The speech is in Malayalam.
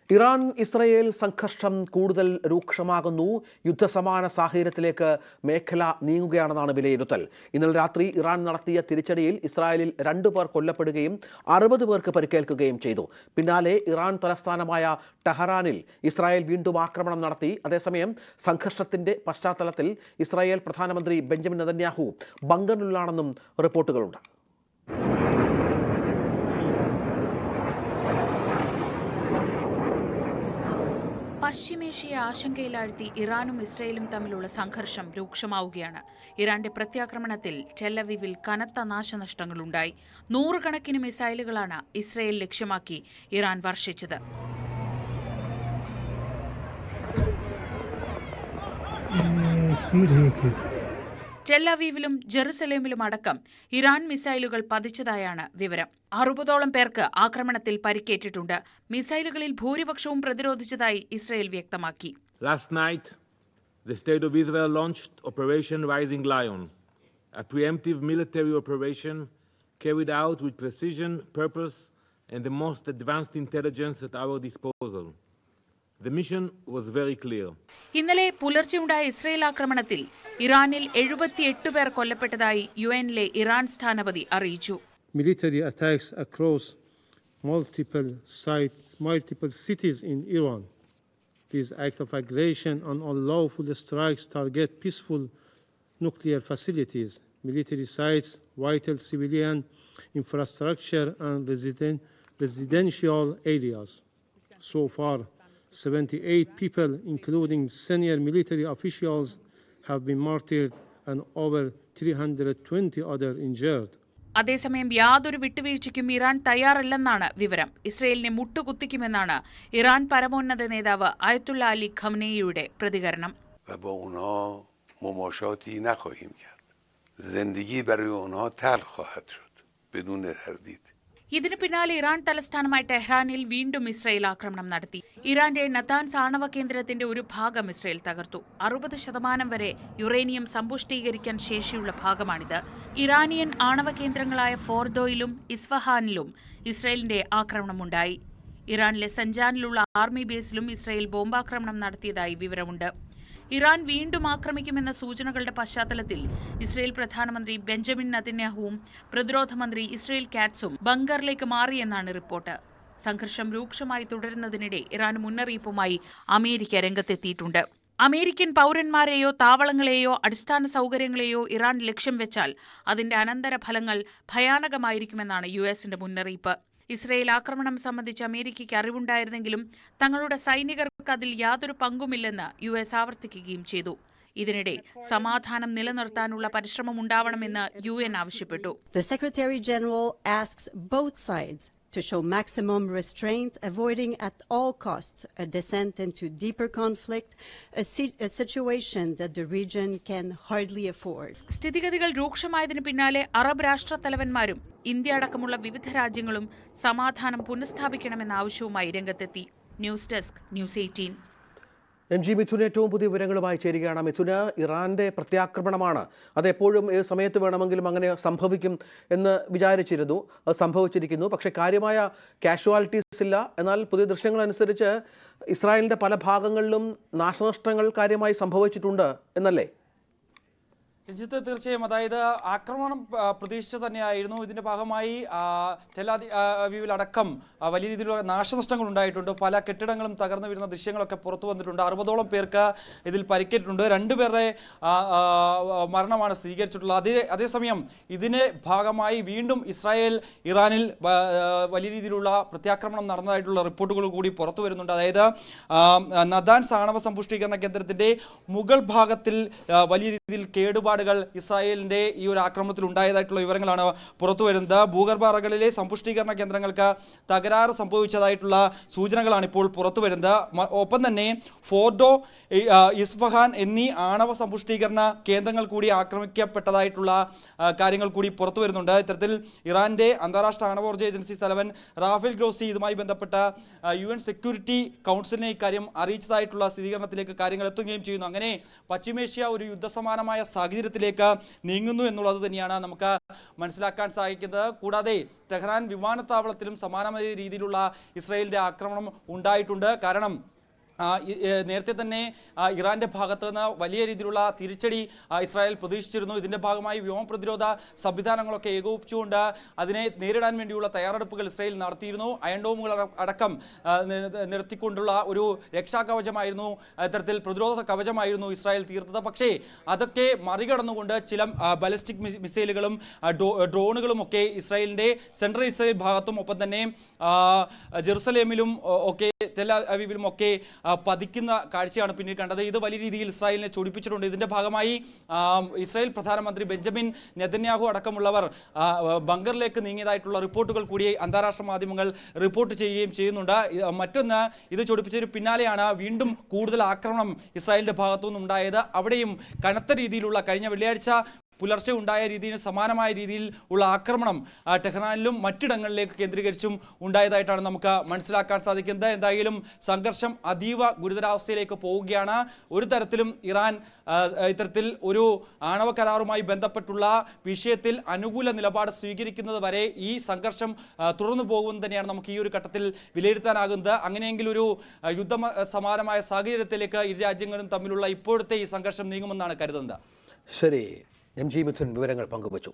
ഇറാൻ ഇസ്രയേൽ സംഘർഷം കൂടുതൽ രൂക്ഷമാകുന്നു. യുദ്ധസമാന സാഹചര്യത്തിലേക്ക് മേഖല നീങ്ങുകയാണെന്നാണ് വിലയിരുത്തൽ. ഇന്നലെ രാത്രി ഇറാൻ നടത്തിയ തിരിച്ചടിയിൽ ഇസ്രായേലിൽ 2 പേർ കൊല്ലപ്പെടുകയും 60 പേർക്ക് പരിക്കേൽക്കുകയും ചെയ്തു. പിന്നാലെ ഇറാൻ തലസ്ഥാനമായ ടെഹ്റാനിൽ ഇസ്രായേൽ വീണ്ടും ആക്രമണം നടത്തി. അതേസമയം സംഘർഷത്തിന്റെ പശ്ചാത്തലത്തിൽ ഇസ്രായേൽ പ്രധാനമന്ത്രി ബെഞ്ചമിൻ നെതന്യാഹു ബങ്കറിലാണെന്നും റിപ്പോർട്ടുകളുണ്ട്. പശ്ചിമേഷ്യയെ ആശങ്കയിലാഴ്ത്തി ഇറാനും ഇസ്രയേലും തമ്മിലുള്ള സംഘർഷം രൂക്ഷമാവുകയാണ്. ഇറാന്റെ പ്രത്യാക്രമണത്തിൽ ടെൽ-അവീവിൽ കനത്ത നാശനഷ്ടങ്ങളുണ്ടായി. 100 കണക്കിന് മിസൈലുകളാണ് ഇസ്രയേൽ ലക്ഷ്യമാക്കി ഇറാൻ വർഷിച്ചത്. ടെൽ-അവീവിലും ജെറുസലേമിലും അടക്കം ഇറാൻ മിസൈലുകൾ പതിച്ചതായാണ് വിവരം. 60ഓളം പേർക്ക് ആക്രമണത്തിൽ പരിക്കേറ്റിട്ടുണ്ട്. മിസൈലുകളിൽ ഭൂരിപക്ഷവും പ്രതിരോധിച്ചതായി ഇസ്രയേൽ വ്യക്തമാക്കി. Last night, the State of Israel launched Operation Rising Lion, a preemptive military operation carried out with precision, purpose, and the most advanced intelligence at our disposal. The mission was very clear. ഇന്നലെ പുലർച്ചെയുണ്ടായ ഇസ്രയേൽ ആക്രമണത്തിൽ ഇറാനിൽ 78 പേർ കൊല്ലപ്പെട്ടതായി യുഎനിലെ ഇറാൻ സ്ഥാനപതി അറിയിച്ചു. Military attacks across multiple cities in Iran. These acts of aggression and unlawful strikes target peaceful nuclear facilities, military sites, vital civilian infrastructure, and residential areas. So far, 78 people, including senior military officials, have been martyred and over 320 others injured. അതേസമയം യാതൊരു വിട്ടുവീഴ്ചയ്ക്കും ഇറാൻ തയ്യാറല്ലെന്നാണ് വിവരം. ഇസ്രയേലിനെ മുട്ടുകുത്തിക്കുമെന്നാണ് ഇറാൻ പരമോന്നത നേതാവ് അയത്തുള്ള അലി ഖമനേയിയുടെ പ്രതികരണം. ഇതിനു പിന്നാലെ ഇറാൻ തലസ്ഥാനമായ ടെഹ്റാനിൽ വീണ്ടും ഇസ്രയേൽ ആക്രമണം നടത്തി. ഇറാന്റെ നതാൻസ് ആണവ കേന്ദ്രത്തിന്റെ ഒരു ഭാഗം ഇസ്രയേൽ തകർത്തു. 60% വരെ യുറേനിയം സമ്പുഷ്ടീകരിക്കാൻ ശേഷിയുള്ള ഭാഗമാണിത്. ഇറാനിയൻ ആണവ കേന്ദ്രങ്ങളായ ഫോർദോയിലും ഇസ്ഫഹാനിലും ഇസ്രയേലിന്റെ ആക്രമണമുണ്ടായി. ഇറാനിലെ സഞ്ചാനിലുള്ള ആർമി ബേസിലും ഇസ്രയേൽ ബോംബാക്രമണം നടത്തിയതായി വിവരമുണ്ട്. ഇറാൻ വീണ്ടും ആക്രമിക്കുമെന്ന സൂചനകളുടെ പശ്ചാത്തലത്തിൽ ഇസ്രയേൽ പ്രധാനമന്ത്രി ബെഞ്ചമിൻ നെതന്യാഹുവും പ്രതിരോധ മന്ത്രി ഇസ്രയേൽ കാറ്റ്സും ബങ്കറിലേക്ക് മാറിയെന്നാണ് റിപ്പോർട്ട്. സംഘർഷം രൂക്ഷമായി തുടരുന്നതിനിടെ ഇറാൻ മുന്നറിയിപ്പുമായി അമേരിക്ക രംഗത്തെത്തിയിട്ടുണ്ട്. അമേരിക്കൻ പൗരന്മാരെയോ താവളങ്ങളെയോ അടിസ്ഥാന സൗകര്യങ്ങളെയോ ഇറാൻ ലക്ഷ്യം വെച്ചാൽ അതിന്റെ അനന്തരഫലങ്ങൾ ഭയാനകമായിരിക്കുമെന്നാണ് യുഎസിന്റെ മുന്നറിയിപ്പ്. ഇസ്രയേൽ ആക്രമണം സംബന്ധിച്ച് അമേരിക്കയ്ക്ക് അറിവുണ്ടായിരുന്നെങ്കിലും തങ്ങളുടെ സൈനികർക്ക് അതിൽ യാതൊരു പങ്കുമില്ലെന്ന് യുഎസ് ആവർത്തിക്കുകയും ചെയ്തു. ഇതിനിടെ സമാധാനം നിലനിർത്താനുള്ള പരിശ്രമം ഉണ്ടാവണമെന്ന് യുഎൻ ആവശ്യപ്പെട്ടു. The Secretary General asks both sides to show maximum restraint, avoiding at all costs a descent into deeper conflict, a situation that the region can hardly afford. സ്ഥിതിഗതികൾ രൂക്ഷമായതിനു പിന്നാലെ അറബ് രാഷ്ട്രത്തലവന്മാരും ഇന്ത്യ അടക്കമുള്ള വിവിധ രാജ്യങ്ങളും സമാധാനം പുനഃസ്ഥാപിക്കണമെന്ന ആവശ്യവുമായി രംഗത്തെത്തി. News desk, news 18. MG Mithun ഏറ്റവും പുതിയ വിവരങ്ങളുമായി ചേരുകയാണ്. മിഥുന്, ഇറാന്റെ പ്രത്യാക്രമണമാണ്. അതെപ്പോഴും ഏത് സമയത്ത് വേണമെങ്കിലും അങ്ങനെ സംഭവിക്കും എന്ന് വിചാരിച്ചിരുന്നു. അത് സംഭവിച്ചിരിക്കുന്നു. പക്ഷേ കാര്യമായ കാഷ്വാലിറ്റീസ് ഇല്ല. എന്നാൽ പുതിയ ദൃശ്യങ്ങളനുസരിച്ച് ഇസ്രായേലിൻ്റെ പല ഭാഗങ്ങളിലും നാശനഷ്ടങ്ങൾ കാര്യമായി സംഭവിച്ചിട്ടുണ്ട് എന്നല്ലേ? രഞ്ജിത്ത്, തീർച്ചയായും. അതായത് ആക്രമണം പ്രതീക്ഷിച്ച തന്നെയായിരുന്നു. ഇതിന്റെ ഭാഗമായി ടെൽ-അവീവിലടക്കം വലിയ രീതിയിലുള്ള നാശനഷ്ടങ്ങൾ ഉണ്ടായിട്ടുണ്ട്. പല കെട്ടിടങ്ങളും തകർന്നു വീഴുന്ന ദൃശ്യങ്ങളൊക്കെ പുറത്തു വന്നിട്ടുണ്ട്. 60ഓളം പേർക്ക് ഇതിൽ പരിക്കേറ്റിട്ടുണ്ട്. 2 പേരുടെ മരണമാണ് സ്ഥിരീകരിച്ചിട്ടുള്ളത്. അതേസമയം ഇതിന് ഭാഗമായി വീണ്ടും ഇസ്രായേൽ ഇറാനിൽ വലിയ രീതിയിലുള്ള പ്രത്യാക്രമണം നടന്നതായിട്ടുള്ള റിപ്പോർട്ടുകൾ കൂടി പുറത്തു വരുന്നുണ്ട്. അതായത് നതാൻസ് ആണവ സമ്പുഷ്ടീകരണ കേന്ദ്രത്തിന്റെ മുകൾ ഭാഗത്തിൽ വലിയ രീതിയിൽ കേടുപാടുകൾ ഇസ്രായേലിന്റെ ഈ ഒരു ആക്രമണത്തിൽ ഉണ്ടായതായിട്ടുള്ള വിവരങ്ങളാണ് പുറത്തു വരുന്നത്. ഭൂഗർഭ അറകളിലെ സമ്പുഷ്ടീകരണ കേന്ദ്രങ്ങൾക്ക് തകരാറ് സംഭവിച്ചതായിട്ടുള്ള സൂചനകളാണ് ഇപ്പോൾ പുറത്തു വരുന്നത്. ഒപ്പം തന്നെ ഫോർഡോ, ഇസ്ഫഹാൻ എന്നീ ആണവ സമ്പുഷ്ടീകരണ കേന്ദ്രങ്ങൾ കൂടി ആക്രമിക്കപ്പെട്ടതായിട്ടുള്ള കാര്യങ്ങൾ കൂടി പുറത്തു വരുന്നുണ്ട്. ഇത്തരത്തിൽ ഇറാന്റെ അന്താരാഷ്ട്ര ആണവോർജ്ജ ഏജൻസി തലവൻ റാഫേൽ ഗ്രോസി ഇതുമായി ബന്ധപ്പെട്ട UN സെക്യൂരിറ്റി കൗൺസിലിനെ ഇക്കാര്യം അറിയിച്ചതായിട്ടുള്ള സ്ഥിരീകരണത്തിലേക്ക് കാര്യങ്ങൾ എത്തുകയും ചെയ്യുന്നു. അങ്ങനെ പശ്ചിമേഷ്യ ഒരു യുദ്ധസമാനമായ സാഹചര്യം സാഹചര്യത്തിലേക്ക് നീങ്ങുന്നു എന്നുള്ളത് തന്നെയാണ് നമുക്ക് മനസ്സിലാക്കാൻ സാധിക്കുന്നത്. കൂടാതെ ടെഹ്റാൻ വിമാനത്താവളത്തിലും സമാനമായ രീതിയിലുള്ള ഇസ്രായേലിന്റെ ആക്രമണം ഉണ്ടായിട്ടുണ്ട്. കാരണം നേരത്തെ തന്നെ ഇറാന്റെ ഭാഗത്ത് നിന്ന് വലിയ രീതിയിലുള്ള തിരിച്ചടി ഇസ്രായേൽ പ്രതീക്ഷിച്ചിരുന്നു. ഇതിന്റെ ഭാഗമായി വ്യോമ പ്രതിരോധ സംവിധാനങ്ങളൊക്കെ ഏകോപിപ്പിച്ചുകൊണ്ട് അതിനെ നേരിടാൻ വേണ്ടിയുള്ള തയ്യാറെടുപ്പുകൾ ഇസ്രായേൽ നടത്തിയിരുന്നു. അയൺ ഡോമുകൾ അടക്കം നിർത്തിക്കൊണ്ടുള്ള ഒരു രക്ഷാകവചമായിരുന്നു, ഇത്തരത്തിൽ പ്രതിരോധ കവചമായിരുന്നു ഇസ്രായേൽ തീർത്തത്. പക്ഷേ അതൊക്കെ മറികടന്നുകൊണ്ട് ചില ബാലിസ്റ്റിക് മിസൈലുകളും ഡ്രോണുകളും ഒക്കെ ഇസ്രായേലിന്റെ സെൻട്രൽ ഇസ്രായേൽ ഭാഗത്തും ഒപ്പം തന്നെ ജെറുസലേമിലും ഒക്കെ ടെൽ അവീവിലും ഒക്കെ പതിക്കുന്ന കാഴ്ചയാണ് പിന്നീട് കണ്ടത്. ഇത് വലിയ രീതിയിൽ ഇസ്രായേലിനെ ചൊടിപ്പിച്ചിട്ടുണ്ട്. ഇതിന്റെ ഭാഗമായി ഇസ്രായേൽ പ്രധാനമന്ത്രി ബെഞ്ചമിൻ നെതന്യാഹു അടക്കമുള്ളവർ ബങ്കറിലേക്ക് നീങ്ങിയതായിട്ടുള്ള റിപ്പോർട്ടുകൾ കൂടി അന്താരാഷ്ട്ര മാധ്യമങ്ങൾ റിപ്പോർട്ട് ചെയ്യുന്നുണ്ട്. മറ്റൊന്ന്, ഇത് ചൊടിപ്പിച്ചതിന് പിന്നാലെയാണ് വീണ്ടും കൂടുതൽ ആക്രമണം ഇസ്രായേലിന്റെ ഭാഗത്തുനിന്ന് ഉണ്ടായത്. അവിടെയും കനത്ത രീതിയിലുള്ള കഴിഞ്ഞ വെള്ളിയാഴ്ച പുലർച്ചെ ഉണ്ടായ രീതിയിൽ സമാനമായ രീതിയിൽ ഉള്ള ആക്രമണം ടെഹ്റാനിലും മറ്റിടങ്ങളിലേക്ക് കേന്ദ്രീകരിച്ചും ഉണ്ടായതായിട്ടാണ് നമുക്ക് മനസ്സിലാക്കാൻ സാധിക്കുന്നത്. എന്തായാലും സംഘർഷം അതീവ ഗുരുതരാവസ്ഥയിലേക്ക് പോവുകയാണ്. ഒരു തരത്തിലും ഇറാൻ ഇത്തരത്തിൽ ഒരു ആണവ കരാറുമായി ബന്ധപ്പെട്ടുള്ള വിഷയത്തിൽ അനുകൂല നിലപാട് സ്വീകരിക്കുന്നത് വരെ ഈ സംഘർഷം തുടർന്നു പോകുമെന്ന് തന്നെയാണ് നമുക്ക് ഈ ഒരു ഘട്ടത്തിൽ വിലയിരുത്താനാകുന്നത്. അങ്ങനെയെങ്കിൽ ഒരു യുദ്ധ സമാനമായ സാഹചര്യത്തിലേക്ക് ഇരു രാജ്യങ്ങളും തമ്മിലുള്ള ഇപ്പോഴത്തെ ഈ സംഘർഷം നീങ്ങുമെന്നാണ് കരുതുന്നത്. ശരി, MG മിഥുൻ വിവരങ്ങൾ പങ്കുവച്ചു.